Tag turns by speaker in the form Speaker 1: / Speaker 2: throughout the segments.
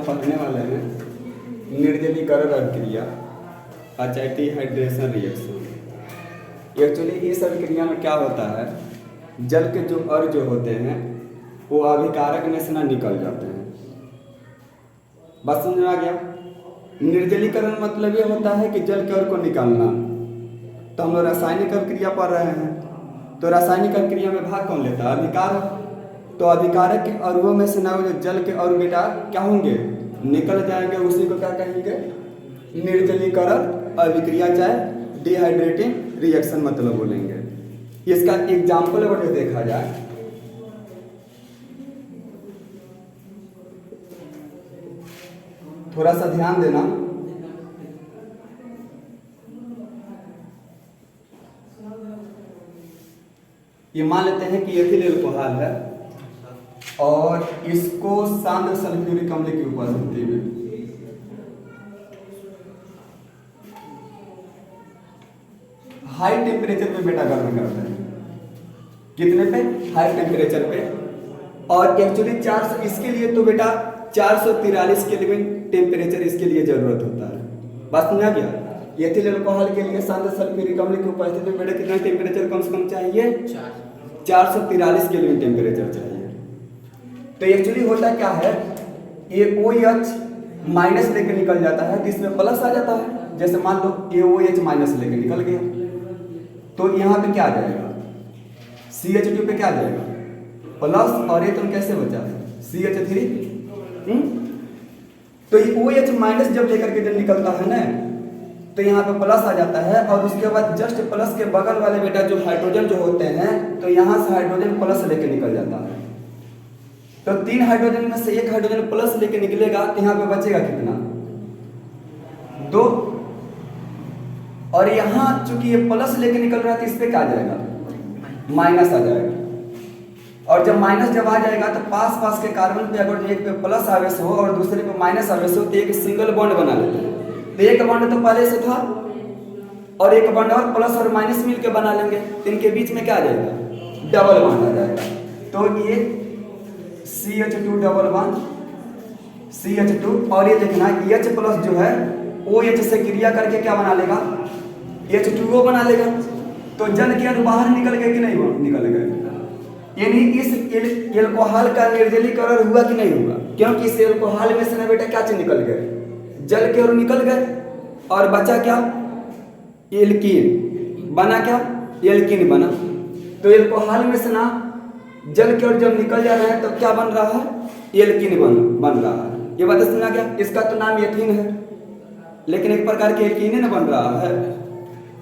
Speaker 1: पढ़ने वाले हैं निर्जलीकरण अभिक्रिया, डिहाइड्रेशन रिएक्शन। एक्चुअली इस अभिक्रिया में क्या होता है, जल के जो अणु जो होते हैं वो अभिकारक में से ना निकल जाते हैं। बात समझ में आ गया? निर्जलीकरण मतलब ये होता है कि जल के अणु को निकालना। तो हम लोग रासायनिक अभिक्रिया पढ़ रहे हैं, तो रासायनिक अभिक्रिया में भाग कौन लेता है? अभिकारक। तो अभिकारक के अणुओं में से ना वो जो जल के अणु बेटा क्या होंगे, निकल जाएंगे। उसी को क्या कहेंगे? निर्जलीकरण अभिक्रिया, चाहे डिहाइड्रेटिंग रिएक्शन मतलब बोलेंगे। इसका एग्जाम्पल अगर देखा जाए, थोड़ा सा ध्यान देना। ये मान लेते हैं कि एथिल अल्कोहल है और इसको सांद्र सल्फ्यूरिक अम्ल की उपस्थिति में हाई टेम्परेचर पे बेटा गर्म करते हैं। कितने पे? हाई टेम्परेचर पे। और एक्चुअली 400, इसके लिए तो बेटा 443 केल्विन टेम्परेचर इसके लिए जरूरत होता है। बात समझ आ गया? एथिल अल्कोहल के लिए सांद्र सल्फ्यूरिक अम्ल की उपस्थिति में बेटा कितना टेम्परेचर कम से कम चाहिए? 443 केल्विन टेम्परेचर चाहिए। तो एक्चुअली होता क्या है, ये OH माइनस लेके निकल जाता है तो इसमें प्लस आ जाता है। जैसे मान लो AOH माइनस लेके निकल गया, तो यहाँ पे क्या आ जाएगा? CH2 पे क्या आ जाएगा? प्लस। और ये तुम कैसे बचा है? CH3। तो ये OH माइनस जब लेकर के जब निकलता है ना, तो यहाँ पे प्लस आ जाता है। और उसके बाद जस्ट प्लस के बगल वाले बेटा जो हाइड्रोजन जो होते हैं, तो यहाँ से हाइड्रोजन प्लस लेके निकल जाता है। तो 3 हाइड्रोजन में से 1 हाइड्रोजन प्लस लेके निकलेगा, तो यहाँ पे बचेगा कितना? 2। और यहाँ चूंकि ये प्लस लेके निकल रहा है तो इस पे क्या आ जाएगा? माइनस आ जाएगा। और जब माइनस जब आ जाएगा तो पास पास के कार्बन पे अगर एक पे प्लस आवेश हो और दूसरे पे माइनस आवेश हो तो एक सिंगल बॉन्ड बना लेते हैं। तो एक बॉन्ड तो पहले से था और एक बॉन्ड और प्लस और माइनस मिलके बना लेंगे, तो इनके बीच में क्या आ जाएगा? डबल बॉन्ड आ जाएगा। तो ये CH2 डबल बॉन्ड CH2। और ये देखना H प्लस जो है OH से क्रिया करके क्या बना लेगा? H2O बना लेगा। तो जल के अणु बाहर निकल गए कि नहीं निकल गए? यानी इस एल्कोहल का निर्जलीकरण हुआ कि नहीं हुआ? क्योंकि इस एल्कोहल में से ना बेटा क्या चीज निकल गए? जल के अणु निकल गए और बचा क्या? एल्कीन बना। क्या? एल्कीन बना। तो एल्कोहल में से ना जल के अणु जब निकल जा रहे हैं तो क्या बन रहा है? एल्कीन बन रहा है। ये बात समझा गया? इसका तो नाम एथीन है, लेकिन एक प्रकार के एल्कीन न बन रहा है।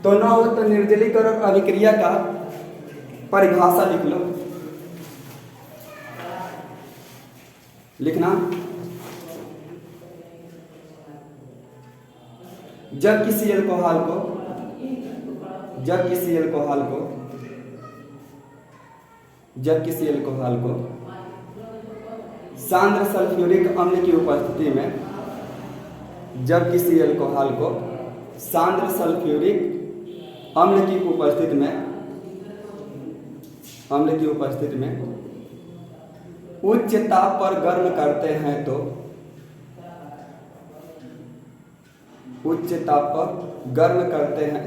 Speaker 1: तो न हो तो निर्जलीकरण अभिक्रिया का परिभाषा लिख लो। लिखना, जब किसी अल्कोहल को सांद्र सल्फ्यूरिक अम्ल की उपस्थिति में, जब किसी अल्कोहल को सांद्र सल्फ्यूरिक अम्ल की उपस्थिति में उच्च ताप पर गर्म करते हैं तो उच्च ताप पर गर्म करते हैं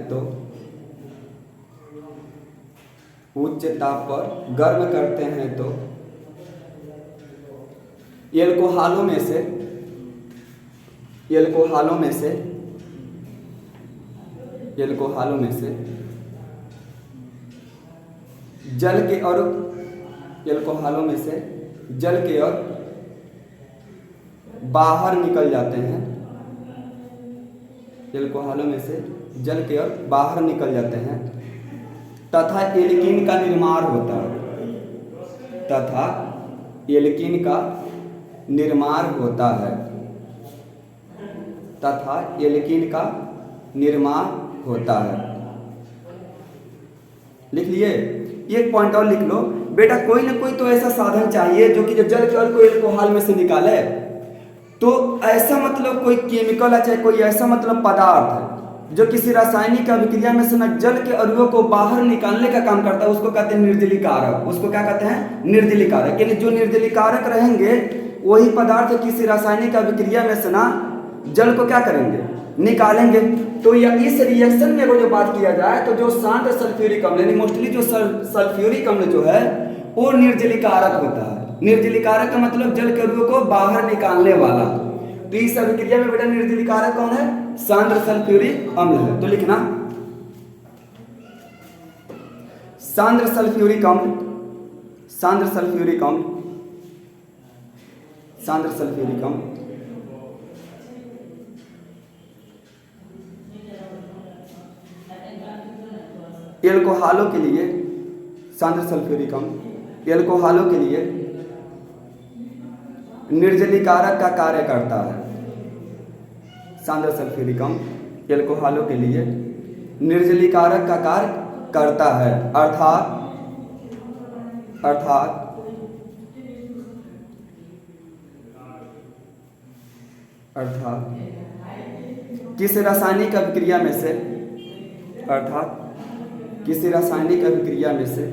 Speaker 1: तो एल्कोहलों में से जल के अणु बाहर निकल जाते हैं। एल्कोहलों में से जल के अणु बाहर निकल जाते हैं तथा एल्कीन का निर्माण होता है। लिख लिए? एक पॉइंट और लिख लो बेटा, कोई ना कोई तो ऐसा साधन चाहिए जो कि जो जल के अणु को एल्कोहल में से निकाले। तो ऐसा मतलब कोई केमिकल है, चाहे कोई ऐसा मतलब पदार्थ है जो किसी रासायनिक अभिक्रिया में से न जल के अणुओं को बाहर निकालने का काम करता है, उसको कहते हैं निर्जलीकारक। उसको क्या कहते हैं? निर्जलीकारक। यानी जो निर्जलीकारक रहेंगे वही पदार्थ किसी रासायनिक अभिक्रिया में से ना जल को क्या करेंगे, निकालेंगे। तो यह इस रिएक्शन में अगर जो बात किया जाए तो जो शांत सल्फ्यूरिक अम्ल यानी मोस्टली जो सल्फ्यूरिक अम्ल जो है वो निर्जलीकारक होता है। निर्जलीकारक का मतलब जल के अणुओं को बाहर निकालने वाला। तो इस अभिक्रिया में बेटा निर्जलीकारक कौन है, सांद्र सल्फ्यूरिक अम्ल है। तो लिखना सांद्र सल्फ्यूरिक अम्ल, सांद्र सल्फ्यूरिक अम्ल, सांद्र सल्फ्यूरिक अम्ल एल्कोहलों के लिए, सांद्र सल्फ्यूरिक अम्ल एल्कोहलों के लिए निर्जलीकारक का कार्य करता है। सांद्र सल्फ्यूरिक अम्ल एल्कोहलों के लिए निर्जलीकारक का कार्य करता है, अर्थात किसी रासायनिक अभिक्रिया में से, अर्थात किसी रासायनिक अभिक्रिया में से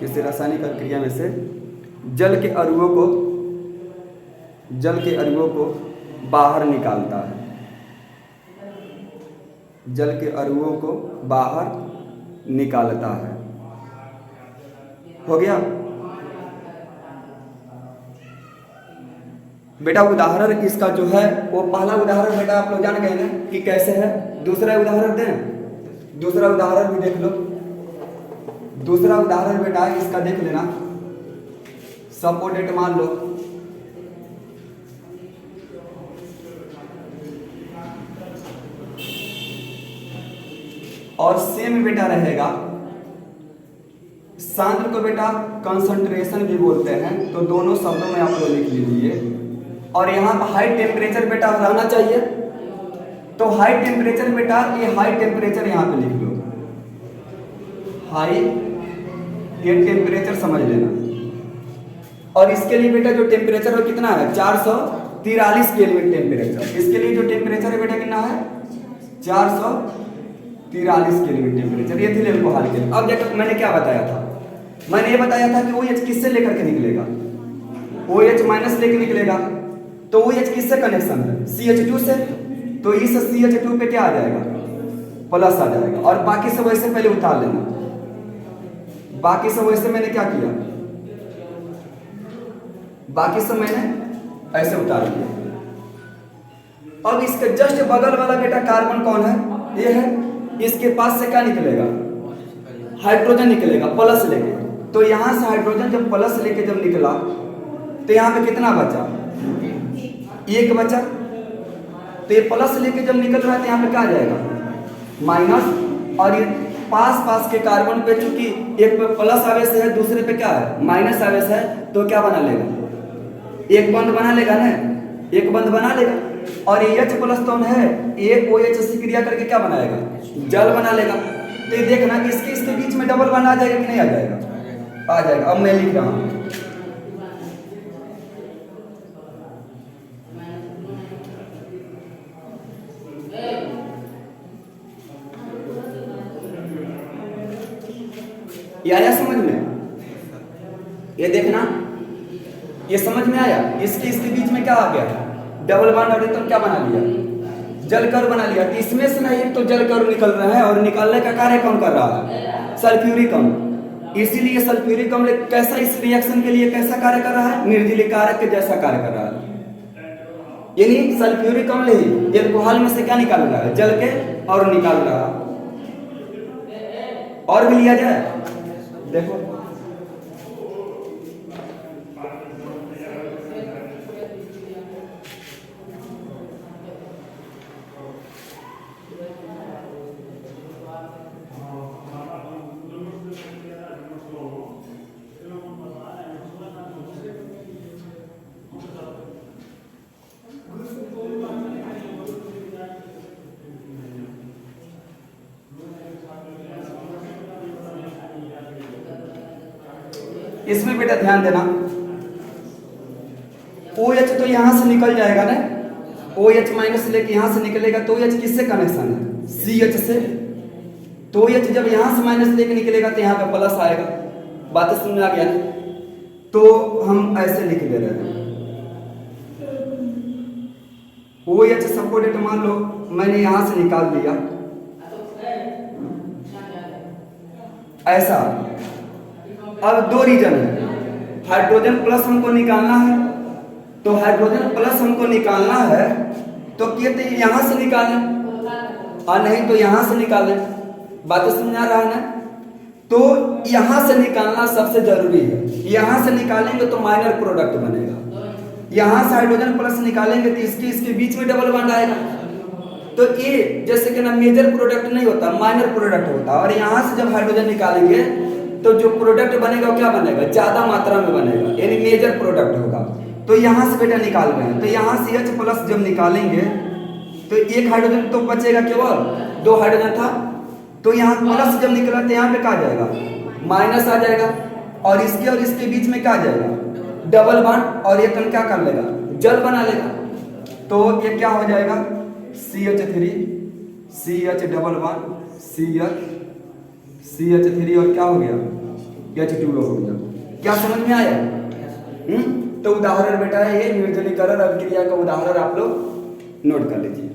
Speaker 1: किसी रासायनिक अभिक्रिया में से जल के अणुओं को बाहर निकालता है, जल के अणुओं को बाहर निकालता है। हो गया बेटा। उदाहरण इसका जो है वो पहला उदाहरण बेटा आप लोग जान गए ना कि कैसे है। दूसरा उदाहरण दें, दूसरा उदाहरण भी देख लो। दूसरा उदाहरण बेटा इसका देख लेना, सपोर्टेट मान लो। और सेम बेटा रहेगा, सांद्र को बेटा कंसंट्रेशन भी बोलते हैं, तो दोनों शब्दों में आप लोग लिख लीजिए। और यहाँ पर हाई टेम्परेचर बेटा रहना चाहिए, तो हाई टेम्परेचर बेटा ये हाई टेम्परेचर यहाँ पे लिख लो, हाई ये टेम्परेचर समझ लेना। और इसके लिए बेटा जो टेम्परेचर है कितना है, 443 केल्विन टेम्परेचर। इसके लिए जो टेम्परेचर है बेटा कितना है, 443 केल्विन टेम्परेचर। ये थी एल्कोहल के। अब देखो मैंने क्या बताया था, मैंने ये बताया था कि OH किससे लेकर के निकलेगा, OH माइनस लेके निकलेगा। तो OH किससे कनेक्शन है, CH2 से। तो इस CH2 पे क्या आ जाएगा, प्लस आ जाएगा। और बाकी सब वैसे पहले उतार लेना, बाकी सब वैसे मैंने क्या किया, बाकी सब मैंने ऐसे उतार दिया। अब इसके जस्ट बगल वाला बेटा कार्बन कौन है, ये है। इसके पास से क्या निकलेगा, हाइड्रोजन निकलेगा प्लस लेके। तो यहां से हाइड्रोजन जब प्लस लेके जब निकला तो यहां पे कितना बचा, एक बचा। तो ये प्लस लेके जब निकल रहा है तो यहाँ पे क्या आ जाएगा, माइनस। और ये पास के कार्बन पे चूंकि एक पे प्लस आवेश है, दूसरे पे क्या है, माइनस आवेश है, तो क्या बना लेगा, एक बंद बना लेगा ना, एक बंद बना लेगा। और ये H प्लस तो है, एक OH से क्रिया करके क्या बनाएगा, जल बना लेगा। तो ये देखना इसके बीच में डबल बंड आ जाएगा कि नहीं आ जाएगा, आ जाएगा। अब मैं लिख रहा हूं, ये आया समझ में, ये देखना, ये समझ में आया। इसके बीच में क्या आ गया, डबल बॉन्ड। और तो क्या बना लिया, जलकर बना लिया। तो इसमें से नहीं तो जलकर निकल रहा है, और निकालने का कार्य कौन कर रहा है, सल्फ्यूरिक अम्ल। इसीलिए सल्फ्यूरिक अम्ल कैसा, इस रिएक्शन के लिए कैसा कार्य कर रहा है, निर्जलीकारक के जैसा कार्य कर रहा है। यानी सल्फ्यूरिक अम्ल ही एल्कोहल में से क्या निकाल रहा है, जल के, और निकाल रहा है। और भी लिया जाए, देखो इसमें बेटा ध्यान देना, OH तो यहां से निकल जाएगा ना, OH माइनस लेके यहां से निकलेगा। तो OH किससे कनेक्शन है, CH से। तो H जब यहाँ से माइनस लेके निकलेगा तो यहाँ पे प्लस आएगा। बात समझ में आ गया ना? तो हम ऐसे लिख दे रहे हैं OH सपोर्टेड, मान लो मैंने यहाँ से निकाल दिया ऐसा। अब दो रीजन है, हाइड्रोजन प्लस हमको निकालना है, तो हाइड्रोजन प्लस हमको निकालना है तो कहते हैं यहाँ से निकालें और नहीं तो यहाँ से निकालें। बात समझ आ रहा है ना? तो यहाँ से निकालना सबसे जरूरी है। यहाँ से निकालेंगे तो माइनर प्रोडक्ट बनेगा, यहाँ से हाइड्रोजन प्लस निकालेंगे तो इसके बीच में डबल बॉन्ड आएगा। तो ये जैसे कि ना मेजर प्रोडक्ट नहीं होता, माइनर प्रोडक्ट होता है। और यहाँ से जब हाइड्रोजन निकालेंगे तो जो प्रोडक्ट बनेगा वो क्या बनेगा, ज्यादा मात्रा में बनेगा, यानी मेजर प्रोडक्ट होगा। तो यहाँ से बेटा निकाल रहे हैं, तो यहाँ से H प्लस जब निकालेंगे तो एक हाइड्रोजन तो बचेगा, केवल दो हाइड्रोजन था, तो यहाँ प्लस जब निकला तो यहाँ पे क्या आ जाएगा, माइनस आ जाएगा। और इसके बीच में क्या आ जाएगा, डबल बॉन्ड, और ये कण क्या कर लेगा, जल बना लेगा। तो ये क्या हो जाएगा, CH3 CH double bond CH3 और क्या हो गया, H2O हो गया। क्या समझ में आया? तो उदाहरण बेटा ये निर्जलीकरण अभिक्रिया का उदाहरण आप लोग नोट कर लीजिए।